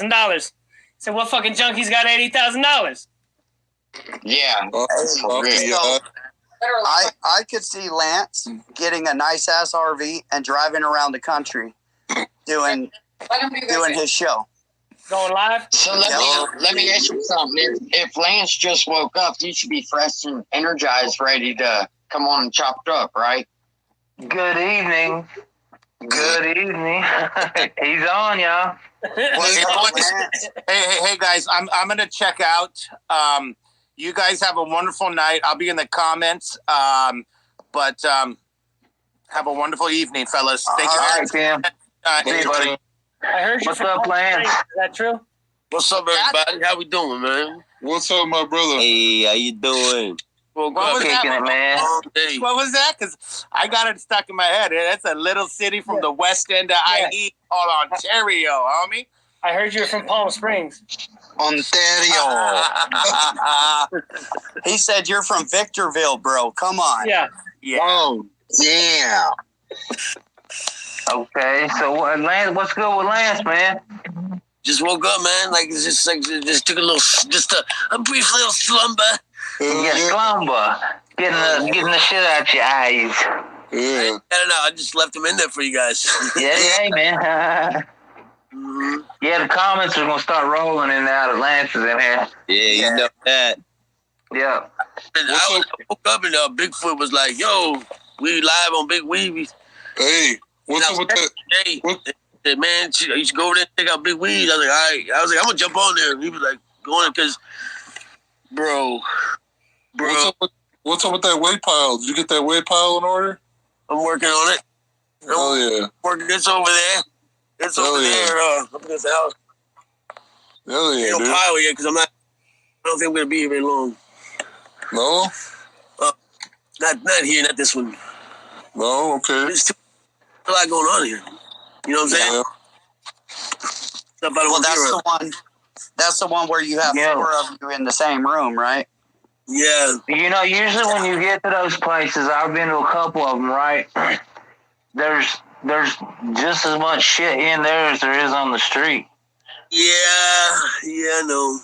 $80,000. Said, what fucking junkie's got $80,000? Yeah. I could see Lance getting a nice ass RV and driving around the country doing his show. Going live? So let me ask you something. If Lance just woke up, he should be fresh and energized, ready to come on and chop it up, right? Good evening. Good evening. He's on, y'all. Hey, guys, I'm gonna check out. You guys have a wonderful night. I'll be in the comments. But have a wonderful evening, fellas. Thank you. All right, Cam. Hey, buddy. I heard you. What's up, Lance? Is that true? What's up, everybody? How we doing, man? What's up, my brother? Hey, how you doing? What was that, man? What was that? Because I got it stuck in my head. That's a little city from the west end of IE called Ontario, homie. I heard you were from Palm Springs. Ontario. He said you're from Victorville, bro. Come on. Yeah. Oh, yeah. Okay, so Lance, what's good with Lance, man? Just woke up, man. Just took a brief little slumber. Yeah, slumber. Getting the shit out your eyes. Yeah. I don't know. I just left them in there for you guys. Yeah, man. Mm-hmm. Yeah, the comments are gonna start rolling in and out of Lance's in here. Yeah, you know that. Yeah. I woke up and Bigfoot was like, "Yo, we live on Big Weebies." Hey, what's up with that? Hey, said, man, you should go over there and check out Big Weed. I was like, all right. I was like, I'm gonna jump on there. And he was like, go on it, because, bro. What's up with that weight pile? Did you get that weight pile in order? I'm working on it. Oh yeah. It's over there. It's over there. Up against the house. Hell yeah, ain't no pile yet, because I don't think I'm gonna be here very long. No. Not here. Not this one. No. Okay. There's a lot going on here. You know what I'm saying? Yeah. Well, that's the one. That's the one where you have 4 of you in the same room, right? Yeah. You know, usually when you get to those places, I've been to a couple of them, right? There's just as much shit in there as there is on the street. Yeah, I know.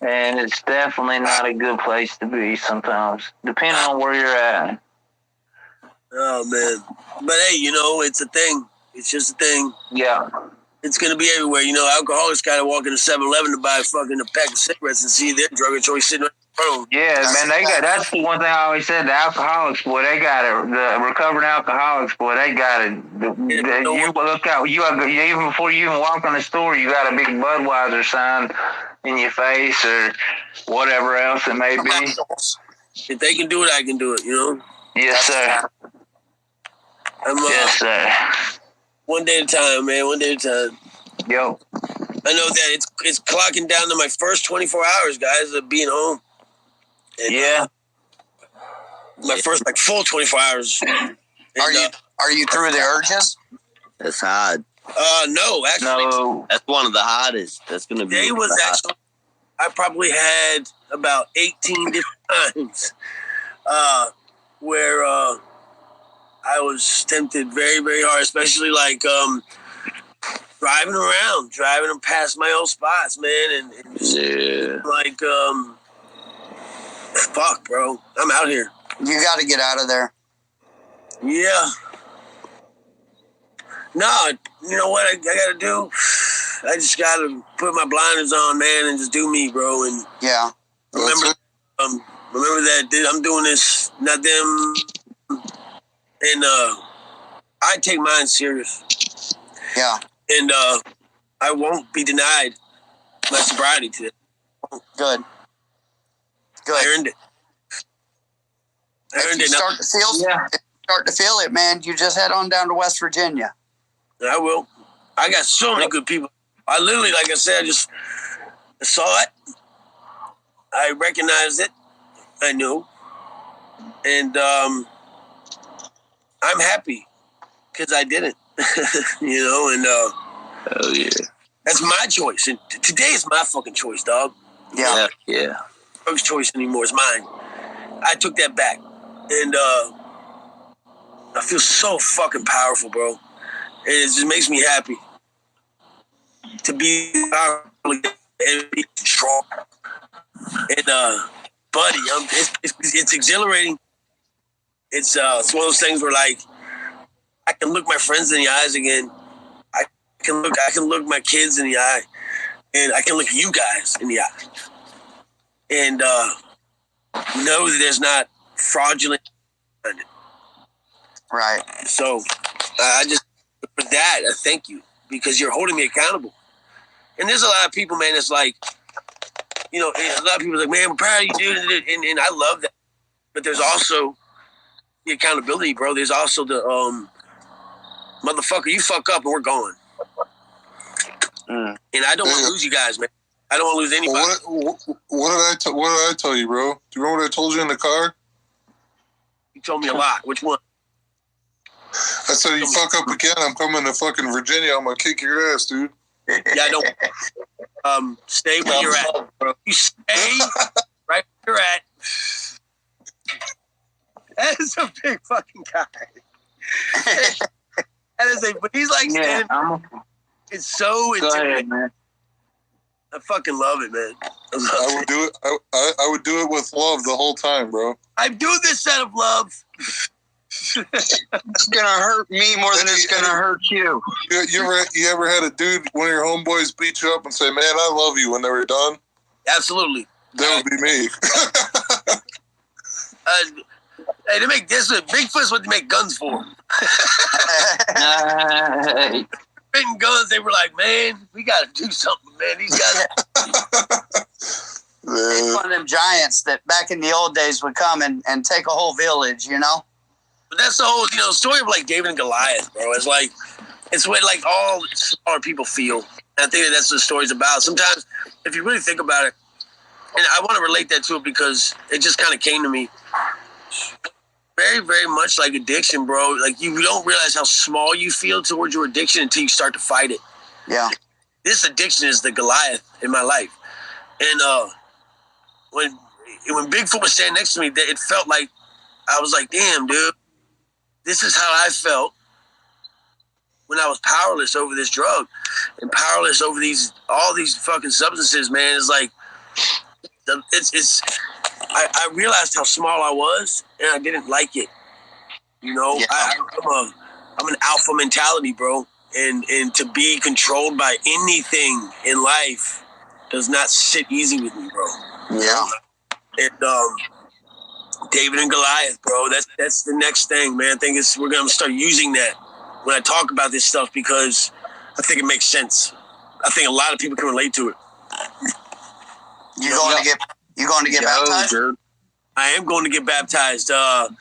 And it's definitely not a good place to be sometimes, depending on where you're at. Oh, man. But, hey, you know, it's a thing. It's just a thing. Yeah. It's going to be everywhere. You know, alcoholics got to walk into 7-Eleven to buy a pack of cigarettes and see their drug of choice sitting right in front of them. Yeah, man, that's the one thing I always said. The alcoholics, boy, they got it. The recovering alcoholics, boy, they got it. You look out. Even before you even walk in the store, you got a big Budweiser sign in your face or whatever else it may be. If they can do it, I can do it, you know? Yes, sir. Yes, sir. One day at a time, man. One day at a time. Yo. I know that it's clocking down to my first 24 hours, guys, of being home. And, my first full 24 hours. And, are you through the urges? That's hard. No, actually. No. That's one of the hardest. That's gonna be. It was actually. I probably had about 18 different times, where I was tempted very, very hard, especially driving them past my old spots, man, and just fuck, bro, I'm out here. You got to get out of there. Yeah. No, you know what I got to do? I just got to put my blinders on, man, and just do me, bro. And remember that, dude, I'm doing this, not them. And I take mine serious. Yeah. And I won't be denied my sobriety today. Good. I earned it. If you start to feel it, man, you just head on down to West Virginia. I will. I got so many good people. I literally, like I said, I saw it. I recognized it. I knew. And I'm happy because I didn't. You know, and hell yeah. That's my choice. And today is my fucking choice, dog. Yeah. Yeah. Drug's choice anymore. It's mine. I took that back. And I feel so fucking powerful, bro. And it just makes me happy. to be powerful and be strong. And buddy, it's exhilarating. It's one of those things where like I can look my friends in the eyes again. I can look my kids in the eye, and I can look you guys in the eye, and know that there's not fraudulent. Right. So I just for that I thank you because you're holding me accountable. And there's a lot of people, man. That's like, a lot of people are like, man, I'm proud of you, dude, and I love that. But there's also the accountability, bro. There's also the motherfucker, you fuck up and we're gone. And I don't want to lose you guys, man. I don't want to lose anybody. What did I tell you, bro? Do you remember what I told you in the car? You told me a lot. Which one? I said, you fuck up again, I'm coming to fucking Virginia. I'm going to kick your ass, dude. Yeah, I don't. Stay where you're at, bro. You stay right where you're at. That is a big fucking guy. But he's like standing. It's so intimidating. Man. I fucking love it, man. I would do it. I would do it with love the whole time, bro. I'm doing this out of love. It's gonna hurt me more than it's gonna hurt you. You ever had a dude, one of your homeboys, beat you up and say, "Man, I love you" when they were done? Absolutely. That would be me. Hey, they make this. Bigfoot's what they make guns for. Written guns. They were like, man, we got to do something, man. These guys. It's one of them giants that back in the old days would come and take a whole village, But that's the whole, story of like David and Goliath, bro. It's what like all smaller people feel. And I think that's what the story's about. Sometimes, if you really think about it, and I want to relate that to it because it just kind of came to me. Very, very much like addiction, bro. Like you don't realize how small you feel towards your addiction until you start to fight it. Yeah. This addiction is the Goliath in my life. And when Bigfoot was standing next to me, it felt like I was like, damn, dude, this is how I felt when I was powerless over this drug and powerless over all these fucking substances, man. It's like I realized how small I was, and I didn't like it. Yeah. I'm an alpha mentality, bro, and to be controlled by anything in life does not sit easy with me, bro. Yeah. And David and Goliath, bro. That's the next thing, man. I think we're gonna start using that when I talk about this stuff because I think it makes sense. I think a lot of people can relate to it. You going to get baptized? Dude. I am going to get baptized. I'm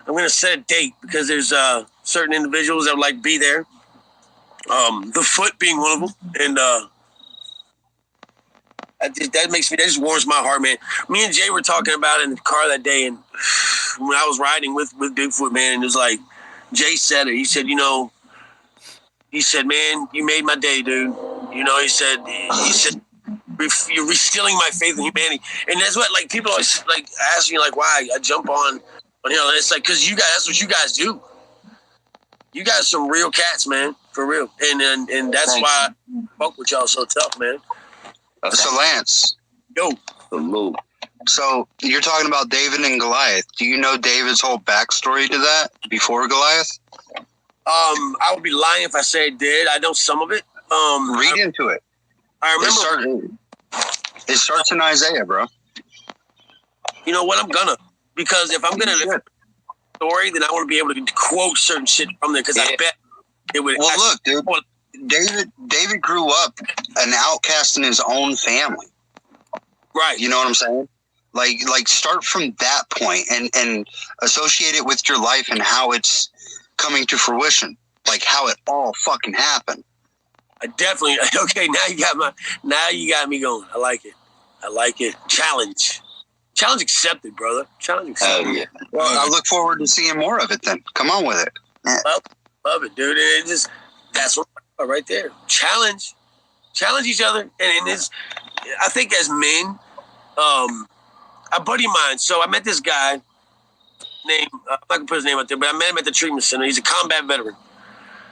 going to set a date because there's certain individuals that would like to be there. The foot being one of them, and that just warms my heart, man. Me and Jay were talking about it in the car that day, and when I was riding with Bigfoot, man, it was like Jay said it. He said, man, you made my day, dude. He said. You're reinstilling my faith in humanity, and that's what like people always like ask me like why I jump on. It's like because that's what you guys do. You guys some real cats, man, for real, and that's why I fuck with y'all so tough, man. So Lance, yo, salute. So you're talking about David and Goliath. Do you know David's whole backstory to that before Goliath? I would be lying if I say I did. I know some of it. Read into it. I remember. It starts in Isaiah, bro. You know what? I'm gonna. Because if I'm going to live a story, then I want to be able to quote certain shit from there because I bet it would. Well, look, dude. David grew up an outcast in his own family. Right. You know what I'm saying? Like start from that point and associate it with your life and how it's coming to fruition. Like how it all fucking happened. I definitely. Okay, now you got me going. I like it. Challenge accepted, brother. Challenge accepted. Oh, yeah. Well, I look forward to seeing more of it then. Come on with it. Love it, dude. That's what right there. Challenge each other. And it's, I think as men, a buddy of mine, so I met this guy named, I'm not going to put his name out there, but I met him at the treatment center. He's a combat veteran.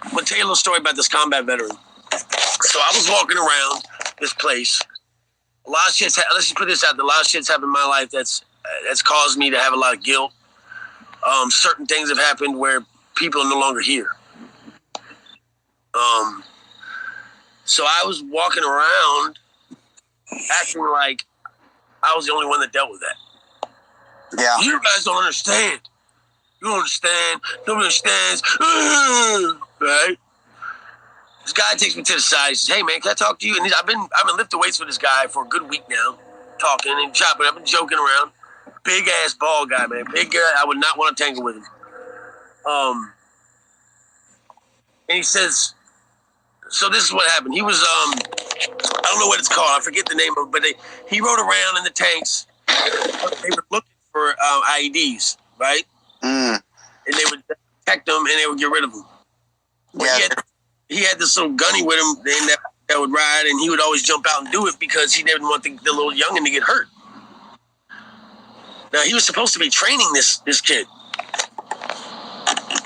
I'm going to tell you a little story about this combat veteran. So I was walking around this place. A lot of shit's let's just put this out there. A lot of shit's happened in my life that's caused me to have a lot of guilt. Certain things have happened where people are no longer here. So I was walking around acting like I was the only one that dealt with that. Yeah. You guys don't understand. You don't understand. Nobody understands. Right? This guy takes me to the side. He says, "Hey man, can I talk to you?" And I've been lifting weights with this guy for a good week now, talking and chopping. I've been joking around. Big ass bald guy, man. Big guy. I would not want to tangle with him. And he says, so this is what happened. He was I don't know what it's called. I forget the name of it, but he rode around in the tanks. They were looking for IEDs, right? And they would detect them and they would get rid of them. But he had this little gunny with him that would ride, and he would always jump out and do it because he didn't want the little youngin' to get hurt. Now, he was supposed to be training this kid.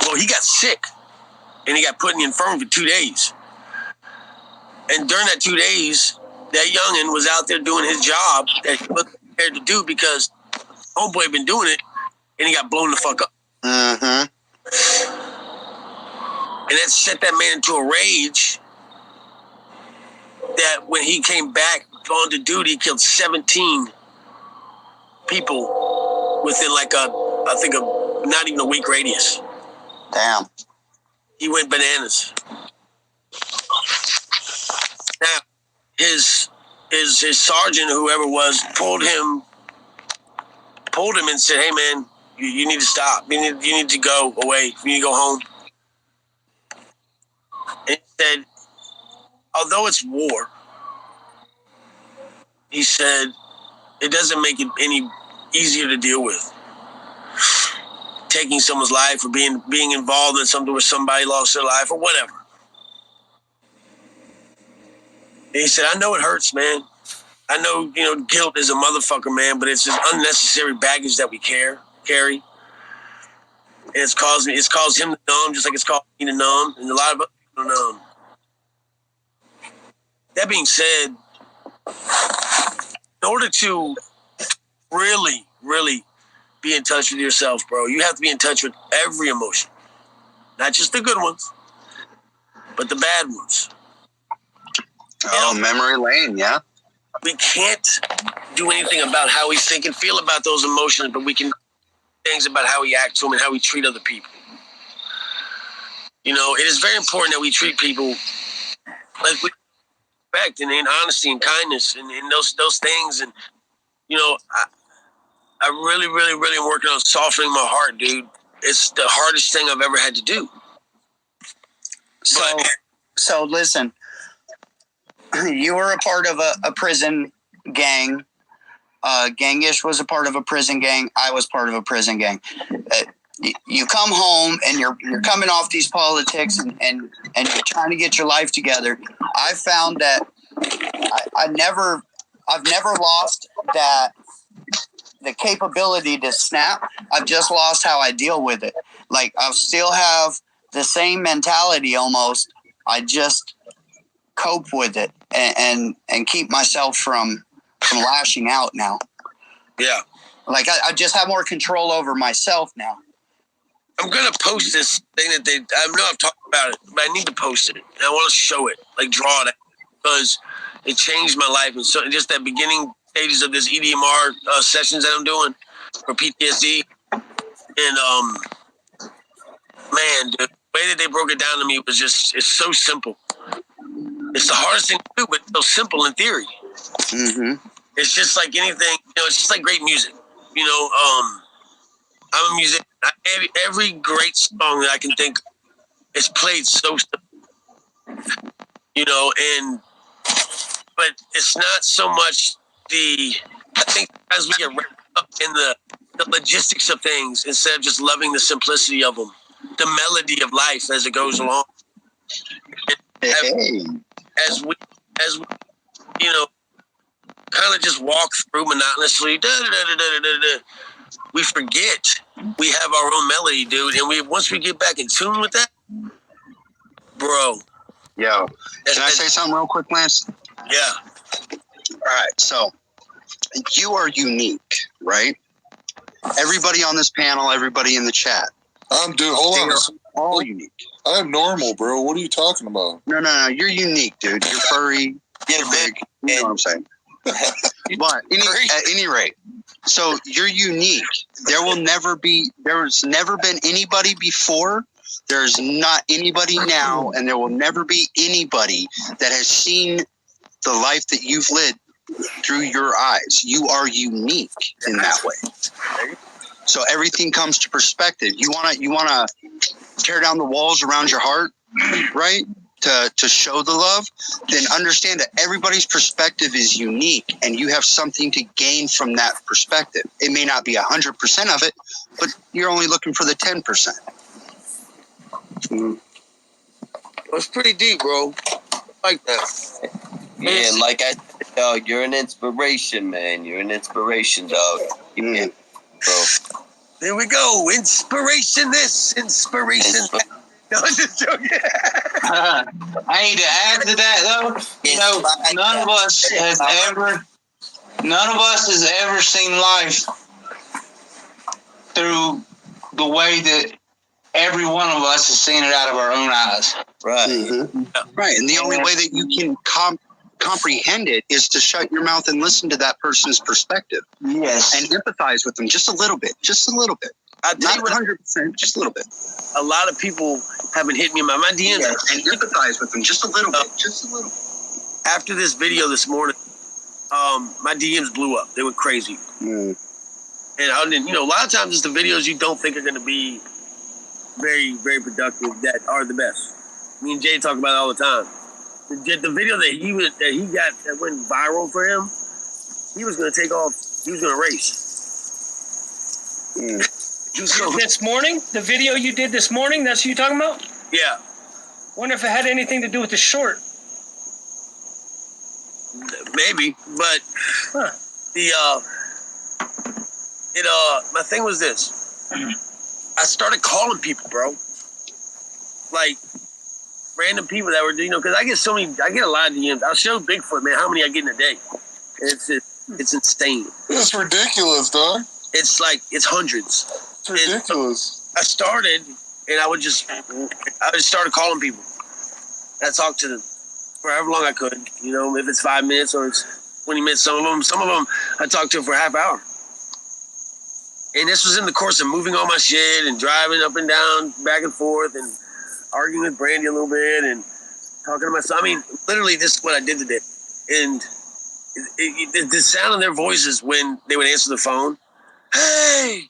Well, he got sick, and he got put in the infirmary for 2 days. And during that 2 days, that youngin' was out there doing his job that he wasn't prepared to do because homeboy had been doing it, and he got blown the fuck up. And that set that man into a rage that when he came back on to duty, he killed 17 people within like not even a week radius. Damn. He went bananas. Now, his sergeant, whoever it was, pulled him and said, "Hey man, you need to stop. You need to go away. You need to go home." And he said, although it's war, he said, it doesn't make it any easier to deal with. Taking someone's life or being involved in something where somebody lost their life or whatever. And he said, I know it hurts, man. I know, guilt is a motherfucker, man, but it's an unnecessary baggage that we carry. And it's caused him to numb, just like it's caused me to numb, and a lot of other people to numb. That being said, in order to really, really be in touch with yourself, bro, you have to be in touch with every emotion. Not just the good ones, but the bad ones. Memory lane, yeah. We can't do anything about how we think and feel about those emotions, but we can do things about how we act to them and how we treat other people. It is very important that we treat people like we respect and in honesty and kindness and those things. And, I really, really, really am working on softening my heart, dude. It's the hardest thing I've ever had to do. So listen, you were a part of a prison gang. Gangish was a part of a prison gang. I was part of a prison gang. You come home and you're coming off these politics and you're trying to get your life together. I found that I've never lost the capability to snap. I've just lost how I deal with it. Like, I still have the same mentality almost. I just cope with it and keep myself from lashing out now. Yeah. Like, I just have more control over myself now. I'm going to post this thing that I know I've talked about it, but I need to post it. And I want to show it, like draw it, because it changed my life. And so just that beginning stages of this EDMR sessions that I'm doing for PTSD. And, man, the way that they broke it down to me was it's so simple. It's the hardest thing to do, but so simple in theory. Mm-hmm. It's just like anything, it's just like great music. I'm a musician. Every great song that I can think of is played so simple. But it's not so much I think as we get wrapped up in the logistics of things instead of just loving the simplicity of them, the melody of life as it goes along. As we kind of just walk through monotonously, we forget we have our own melody, dude. And once we get back in tune with that, bro, Yo, can I say something real quick, Lance? Yeah. All right, so you are unique, right? Everybody on this panel, everybody in the chat. Dude, hold on. All unique. I'm normal, bro. What are you talking about? No. You're unique, dude. You're furry. You're big. You know what I'm saying? But at any rate, so you're unique. There's never been anybody before. There's not anybody now, and there will never be anybody that has seen the life that you've lived through your eyes. You are unique in that way. So everything comes to perspective. You wanna tear down the walls around your heart, right? To show the love, then understand that everybody's perspective is unique, and you have something to gain from that perspective. It may not be 100% of it, but you're only looking for the 10%. It's pretty deep, bro. I like that. Yeah, like I said, dog, you're an inspiration, man. You're an inspiration, dog. Yeah, bro. There we go. Inspiration this, inspiration that. No, I'm just joking. I need to add to that, though. You know, none of us has ever seen life through the way that every one of us has seen it out of our own eyes. Right. Mm-hmm. Right. And the only way that you can comprehend it is to shut your mouth and listen to that person's perspective. Yes. And empathize with them just a little bit. Just a little bit. Not 100%, just a little bit. A lot of people have been hitting me in my DMs. Yeah, and empathize with them just a little bit. Just a little. After this video this morning, my DMs blew up. They went crazy. And I didn't, a lot of times it's the videos you don't think are going to be very, very productive that are the best. Me and Jay talk about it all the time. The video that went viral for him, he was going to take off. He was going to race. This morning, the video you did this morning, that's what you're talking about? Yeah. Wonder if it had anything to do with the short. Maybe, but my thing was this. I started calling people, bro. Like random people that were, because I get a lot of DMs. I'll show Bigfoot, man, how many I get in a day. It's insane. It's ridiculous, dog. It's hundrds. It's ridiculous. I started, and I just started calling people. I talked to them for however long I could. If it's 5 minutes or it's 20 minutes. Some of them I talked to for a half hour. And this was in the course of moving all my shit and driving up and down, back and forth, and arguing with Brandy a little bit and talking to myself. I mean, literally, this is what I did today. And the sound of their voices when they would answer the phone. Hey,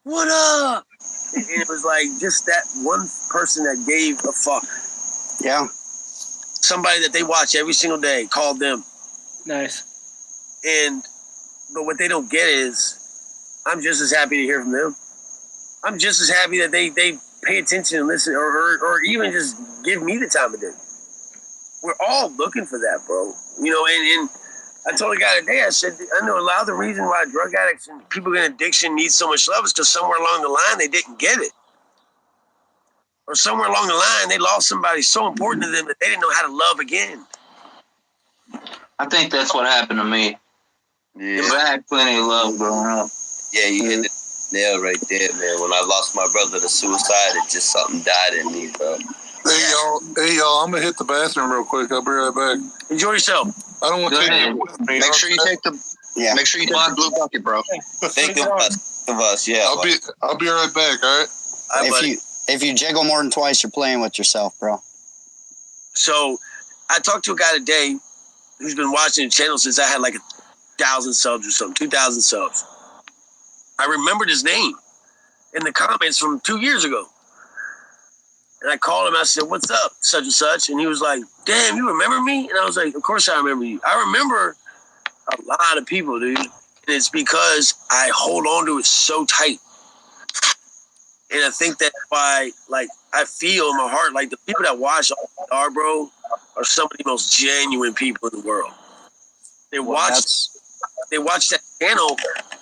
what up? And it was like just that one person that gave a fuck. Yeah. Somebody that they watch every single day called them. Nice. But what they don't get is I'm just as happy to hear from them. I'm just as happy that they pay attention and listen or even just give me the time of day. We're all looking for that, bro. And I told a guy today, I said, I know a lot of the reason why drug addicts and people in addiction need so much love is because somewhere along the line they didn't get it. Or somewhere along the line they lost somebody so important to them that they didn't know how to love again. I think that's what happened to me. Yeah. I had plenty of love growing up. Yeah, you hit the nail right there, man. When I lost my brother to suicide, it just something died in me, bro. Hey y'all, I'm gonna hit the bathroom real quick. I'll be right back. Enjoy yourself. I don't want to take Make sure you take the blue bucket, bro. Think of us, yeah. I'll be right back, all right? If you jiggle more than twice, you're playing with yourself, bro. So I talked to a guy today who's been watching the channel since I had like 1,000 subs or something, 2,000 subs. I remembered his name in the comments from 2 years ago. And I called him. I said, "What's up, such and such?" And he was like, "Damn, you remember me?" And I was like, "Of course I remember you. I remember a lot of people, dude. And it's because I hold on to it so tight. And I think that's why, like, I feel in my heart, like, the people that watch Offtheyard, bro, are some of the most genuine people in the world. They watch that channel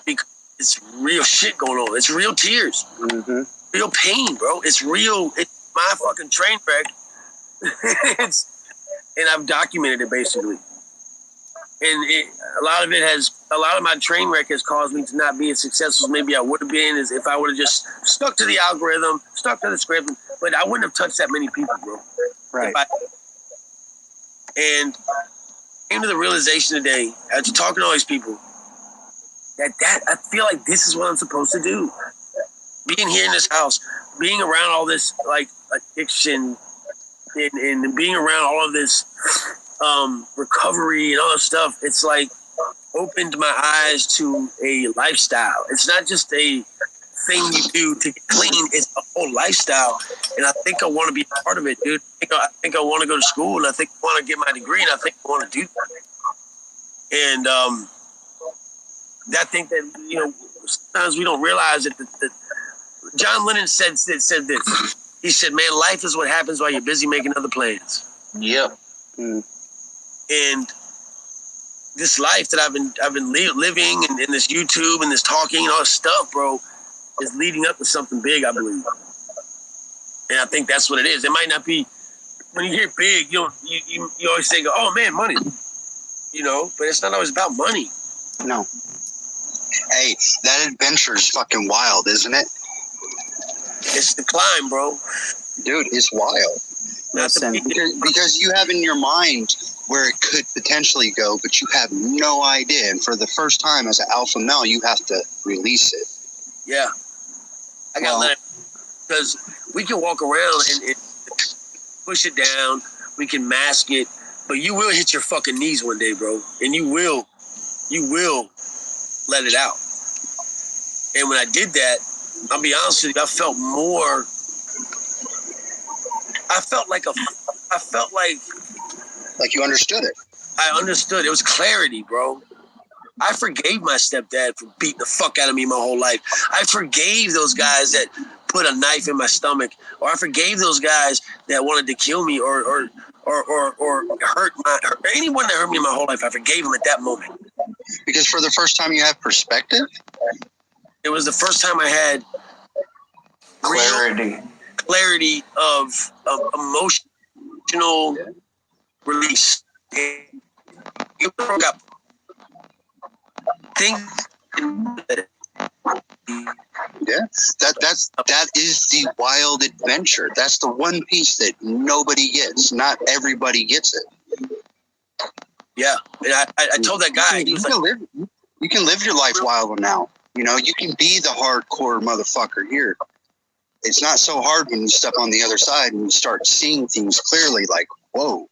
because it's real shit going on. It's real tears. Mm-hmm. Real pain, bro. It's real. It's my fucking train wreck And I've documented it basically. And a lot of my train wreck has caused me to not be as successful as maybe I would have been as if I would have just stuck to the algorithm, stuck to the script, but I wouldn't have touched that many people, bro. Right. And came to the realization today, after talking to all these people, that I feel like this is what I'm supposed to do. Being here in this house, being around all this like addiction, and being around all of this recovery and all that stuff, it's like opened my eyes to a lifestyle. It's not just a thing you do to get clean, it's a whole lifestyle. And I think I want to be a part of it, dude. I think I want to go to school, and I think I want to get my degree, and I think I want to do that. And I think that, you know, sometimes we don't realize that John Lennon said this. He said, man, life is what happens while you're busy making other plans. Yep. And this life that I've been living, and this YouTube and this talking and all this stuff, bro, is leading up to something big, I believe. And I think that's what it is. It might not be, when you hear big, you always think, oh man, money, you know, but it's not always about money. No. Hey, that adventure is fucking wild, isn't it? It's the climb, bro. Dude, it's wild. Because you have in your mind where it could potentially go, but you have no idea. And for the first time as an alpha male, you have to release it. Yeah. I got to let it, because we can walk around and push it down. We can mask it, but you will hit your fucking knees one day, bro. And you will let it out. And when I did that, I'll be honest with you, I felt like you understood it. I understood. It was clarity, bro. I forgave my stepdad for beating the fuck out of me my whole life. I forgave those guys that put a knife in my stomach, or I forgave those guys that wanted to kill me or hurt anyone that hurt me my whole life. I forgave them at that moment. Because for the first time you have perspective? It was the first time I had clarity of emotional release. You got things. Yeah, that is the wild adventure. That's the one piece that nobody gets. Not everybody gets it. Yeah, and I told that guy, you can live your life wild now. You know, you can be the hardcore motherfucker here. It's not so hard when you step on the other side and you start seeing things clearly, like, whoa.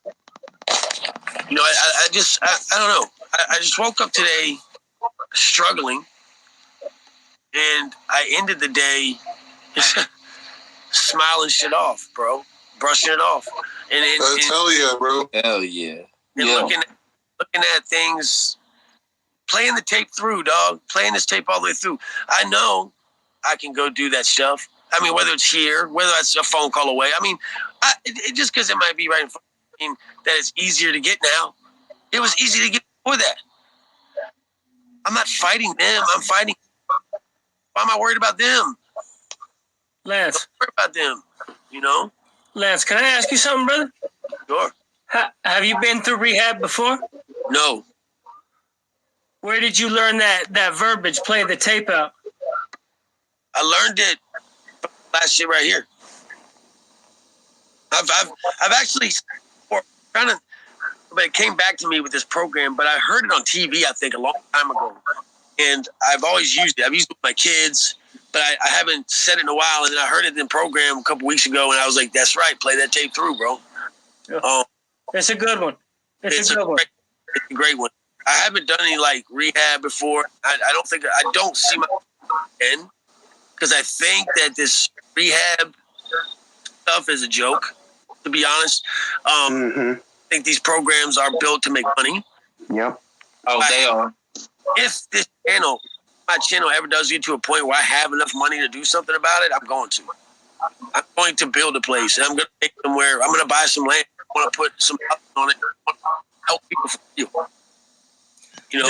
You know, I don't know. I just woke up today struggling, and I ended the day smiling shit off, bro. Brushing it off. Hell yeah, bro. Hell yeah. And looking at things, playing the tape through, dog. Playing this tape all the way through. I know I can go do that stuff. I mean, whether it's here, whether it's a phone call away. I mean, just because it might be right in front of me, that it's easier to get now. It was easy to get before that. I'm not fighting them. I'm fighting. Why am I worried about them? Lance. I'm worried about them, you know? Lance, can I ask you something, brother? Sure. Have you been through rehab before? No. Where did you learn that verbiage? Play the tape out. I learned it last year right here. I've actually kind of, but it came back to me with this program. But I heard it on TV, I think, a long time ago, and I've always used it. I've used it with my kids, but I haven't said it in a while. And then I heard it in the program a couple weeks ago, and I was like, "That's right, play that tape through, bro." Yeah. It's a good one. It's a good one. It's a great one. I haven't done any like rehab before. I don't see my end, because I think that this rehab stuff is a joke, to be honest. I think these programs are built to make money. Yep. Oh, they are. If my channel ever does get to a point where I have enough money to do something about it, I'm going to. I'm going to build a place, and I'm going to take somewhere. I'm going to buy some land. I want to put some housing on it. I want to help people feel. You know,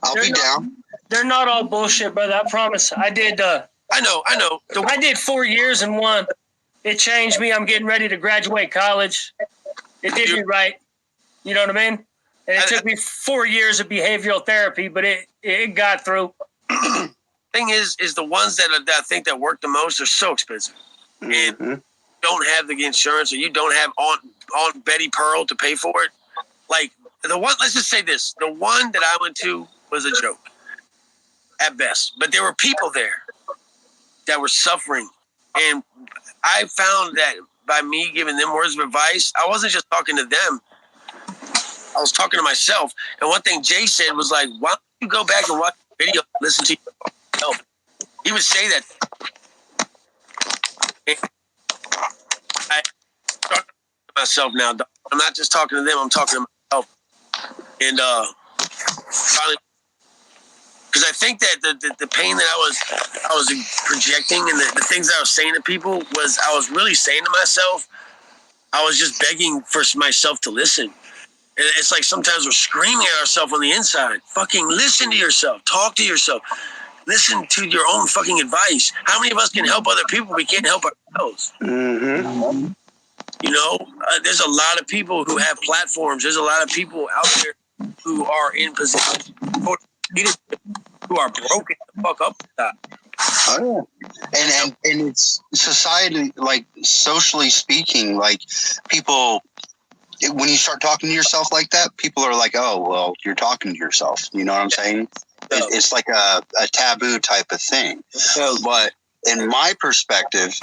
I'll be down. They're not all bullshit, brother. I promise. I did. I know. I did 4 years in one. It changed me. I'm getting ready to graduate college. It did me right. You know what I mean? And it took me 4 years of behavioral therapy, but it got through. Thing is the ones that I think that work the most are so expensive. Mm-hmm. And don't have the insurance, or you don't have Aunt Betty Pearl to pay for it. Like the one, let's just say this: the one that I went to was a joke at best, but there were people there that were suffering, and I found that by me giving them words of advice, I wasn't just talking to them. I was talking to myself. And one thing Jay said was like, "Why don't you go back and watch the video, listen to yourself?" He would say that. And I talk to myself now. I'm not just talking to them. I'm talking to myself. And finally, because I think that the pain that I was projecting and the things that I was saying to people was I was really saying to myself. I was just begging for myself to listen. And it's like sometimes we're screaming at ourselves on the inside. Fucking listen to yourself. Talk to yourself. Listen to your own fucking advice. How many of us can help other people? We can't help ourselves. Mm-hmm. You know, there's a lot of people who have platforms. There's a lot of people out there who are in position who are broken the fuck up with that. Oh, yeah. And it's society, like socially speaking, like people, when you start talking to yourself like that, people are like, oh, well, you're talking to yourself. You know what I'm saying? It's like a taboo type of thing. But in my perspective,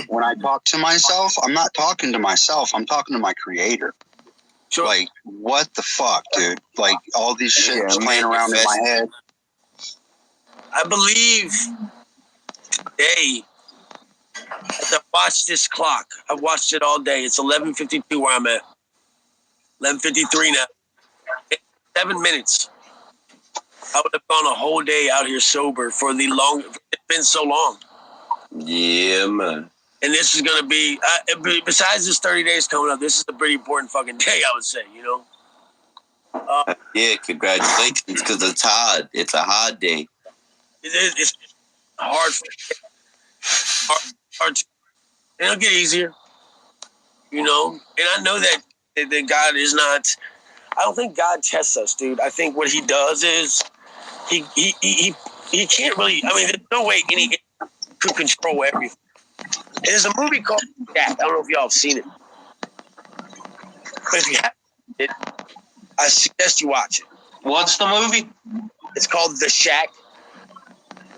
when I talk to myself, I'm not talking to myself. I'm talking to my creator. Sure. Like, what the fuck, dude? Like, all these shit playing around in my head. I believe today, as I watched this clock, I watched it all day. It's 11:52 where I'm at. 11:53 now. In 7 minutes, I would have gone a whole day out here sober for the long. It's been so long. Yeah, man. And this is going to be, besides this 30 days coming up, this is a pretty important fucking day, I would say, you know? Yeah, congratulations, because it's hard. It's a hard day. It's hard. Hard. And it'll get easier, you know? And I know that God is not, I don't think God tests us, dude. I think what he does is he can't really, I mean, there's no way any could control everything. There's a movie called Shack. I don't know if y'all have seen it. But if you haven't seen it, I suggest you watch it. What's the movie? It's called The Shack.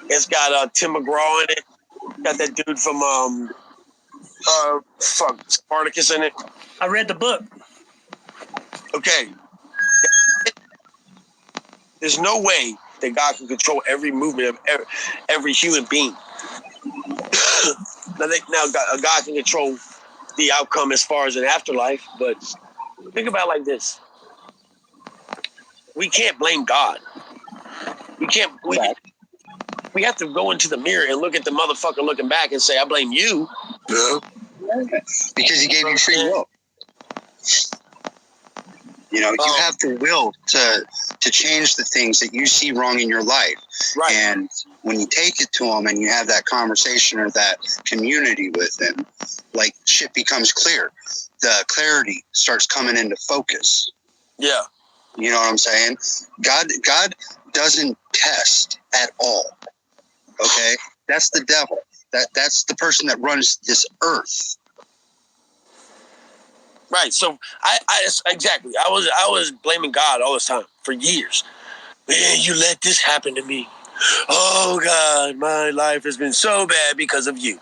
It's got Tim McGraw in it. Got that dude from Spartacus in it. I read the book. Okay. There's no way that God can control every movement of every human being. Now God can control the outcome as far as an afterlife, but think about it like this. We can't blame God. We have to go into the mirror and look at the motherfucker looking back and say, I blame you. Yeah. Because he gave you free will. You know, you have the will to change the things that you see wrong in your life. Right. And when you take it to him and you have that conversation or that community with him, like shit becomes clear. The clarity starts coming into focus. Yeah. You know what I'm saying? God doesn't test at all. Okay? That's the devil. That's the person that runs this earth. Right. So I exactly. I was blaming God all this time for years. Man, you let this happen to me. Oh God, my life has been so bad because of you.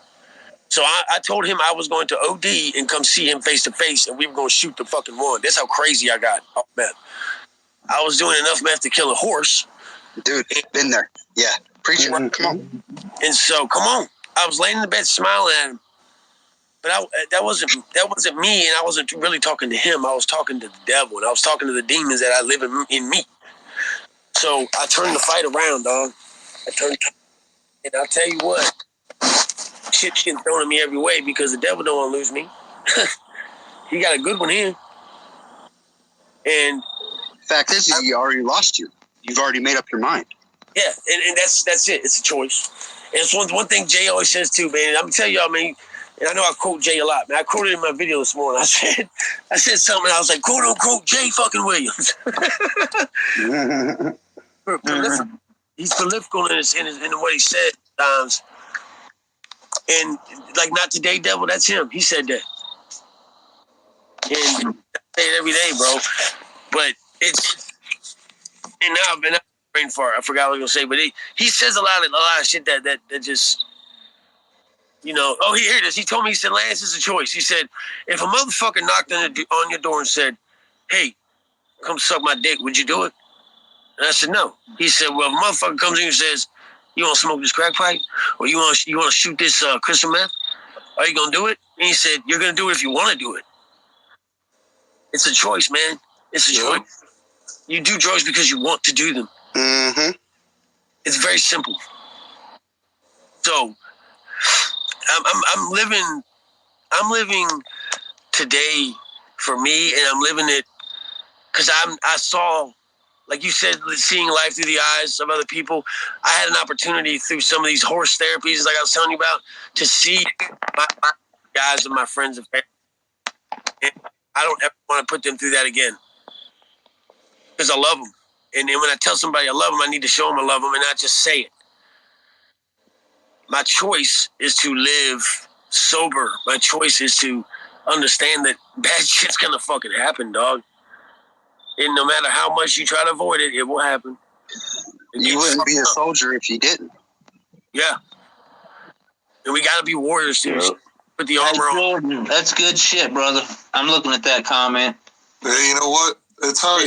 So I told him I was going to OD and come see him face to face, and we were going to shoot the fucking one. That's how crazy I got. Oh man, I was doing enough meth to kill a horse. Dude, been there. Yeah, preach it. Come on. And so, come on. I was laying in the bed smiling at him, but that wasn't me, and I wasn't really talking to him. I was talking to the devil, and I was talking to the demons that I live in me. So I turned the fight around, dog. And I'll tell you what, shit's getting thrown at me every way because the devil don't want to lose me. He got a good one here. And fact is, he already lost you. You've already made up your mind. Yeah, and that's it. It's a choice. And it's one thing Jay always says too, man. I'm gonna tell y'all, man, And I know I quote Jay a lot, man. I quoted in my video this morning. I said something. I was like, quote unquote Jay fucking Williams. He's prolifical in what he said times. And like, not today, devil. That's him. He said that. And I say it every day, bro. But it's and now I've been brain fart. I forgot what I was gonna say, but he says a lot of shit that just. You know, here it is. He told me, he said, Lance, it's a choice. He said, if a motherfucker knocked on your door and said, hey, come suck my dick, would you do it? And I said, no. He said, well, if a motherfucker comes in and says, you want to smoke this crack pipe? Or you want to shoot this crystal meth? Are you going to do it? And he said, you're going to do it if you want to do it. It's a choice, man. It's a choice. You do drugs because you want to do them. Mm-hmm. It's very simple. So, I'm living today for me, and I'm living it because I saw, like you said, seeing life through the eyes of other people. I had an opportunity through some of these horse therapies, like I was telling you about, to see my guys and my friends and family. And I don't ever want to put them through that again because I love them. And then when I tell somebody I love them, I need to show them I love them and not just say it. My choice is to live sober. My choice is to understand that bad shit's gonna fucking happen, dog. And no matter how much you try to avoid it, it will happen. You wouldn't be a soldier if you didn't. Yeah. And we gotta be warriors too. Put the armor on. That's good shit, brother. I'm looking at that comment. Hey, you know what? It's how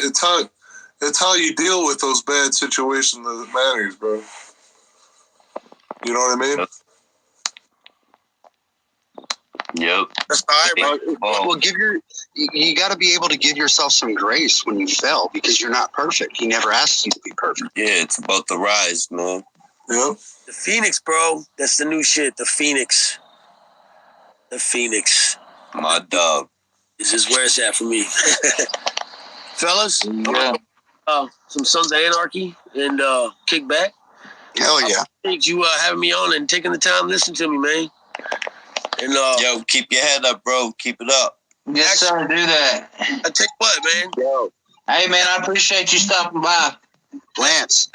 you deal with those bad situations that matters, bro. You know what I mean? Yep. That's all right, bro. Well, you got to be able to give yourself some grace when you fail because you're not perfect. He never asks you to be perfect. Yeah, it's about the rise, man. Yep. The Phoenix, bro. That's the new shit. The Phoenix. The Phoenix. My dog. This is where it's at for me. Fellas, Yeah. some Sons of Anarchy and kick back. Hell yeah. Thank you having me on and taking the time to listen to me, man. And Yo, keep your head up, bro. Keep it up. Yes, sir. Do that. I tell you what, man. Yo, Hey, man, I appreciate you stopping by. Lance,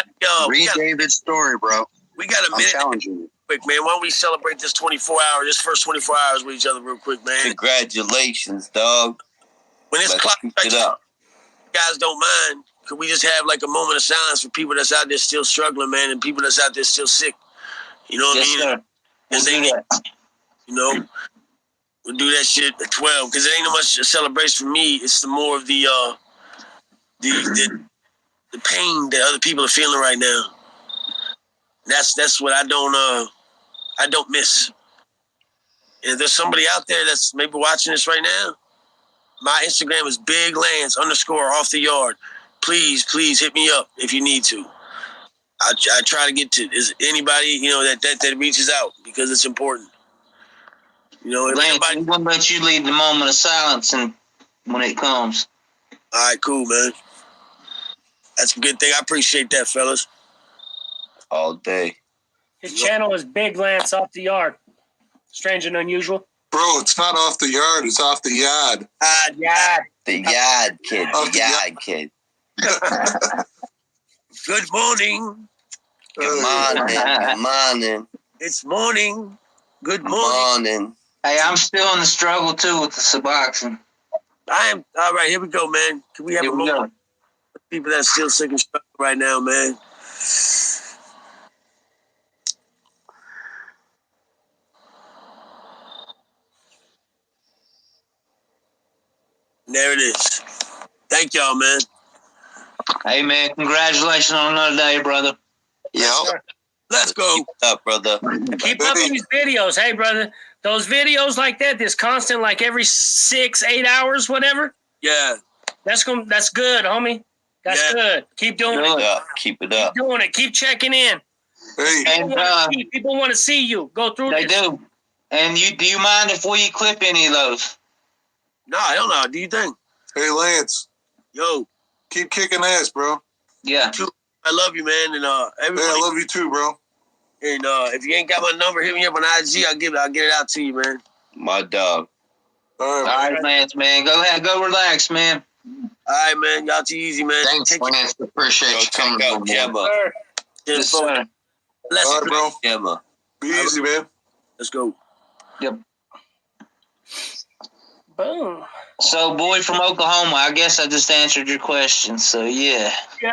read David's story, bro. We got a I'm minute challenging you. quick, man. Why don't we celebrate this 24 hours, this first 24 hours with each other real quick, man? Congratulations, dog. When this Let's clock keep strikes, it up. guys don't mind, could we just have like a moment of silence for people that's out there still struggling, man, and people that's out there still sick? You know what I mean? Sir. We'll do that. You know, we'll do that shit at 12 because it ain't no much a celebration for me. It's the more of the pain that other people are feeling right now. That's what I don't miss. And if there's somebody out there that's maybe watching this right now, my Instagram is BigLance_offtheyard. Please hit me up if you need to. I try to get to anybody, that reaches out because it's important. Lance, we're going to let you lead the moment of silence and when it comes. All right, cool, man. That's a good thing. I appreciate that, fellas. All day. His channel is Big Lance Off the Yard. Strange and unusual. Bro, it's not off the yard. It's off the yard. Yeah. The yard kid. Off The the yard kid. Good morning. Good morning. Good morning. It's morning. Good Good morning. morning. Hey, I'm still in the struggle, too, with the Suboxone. I am. All right, here we go, man. Can we have Here a we moment? go. People that are still sick and struggling right now, man. And there it is. Thank y'all, man. Hey, man, congratulations on another day, brother. Yep. Let's go. Keep it up, brother. Keep up these videos. Hey, brother. Those videos like that, this constant, like every 6-8 hours, whatever. Yeah. That's good, homie. That's Yeah. good. Keep doing Keep it. it up. Keep it up. Keep doing it. Keep checking in. Hey, And People want to see you go through they this. do. And do you mind if we clip any of those? No, hell no. Do you think? hey, Lance, Yo, keep kicking ass, bro. Yeah. I love you, man. And Hey, everybody. I love you too, bro. And if you ain't got my number, hit me up on IG. I'll get it out to you, man. My dog. All right, All right, Lance, man. Go ahead, go relax, man. All right, man. Y'all too easy, man. Thanks, Lance. Appreciate Go you check coming out over. Gemma. Yes, sir. Let's, all right, bro. Gemma. Be easy, man. let's go. Boom. So, boy from Oklahoma, I guess I just answered your question. So, yeah. Yeah.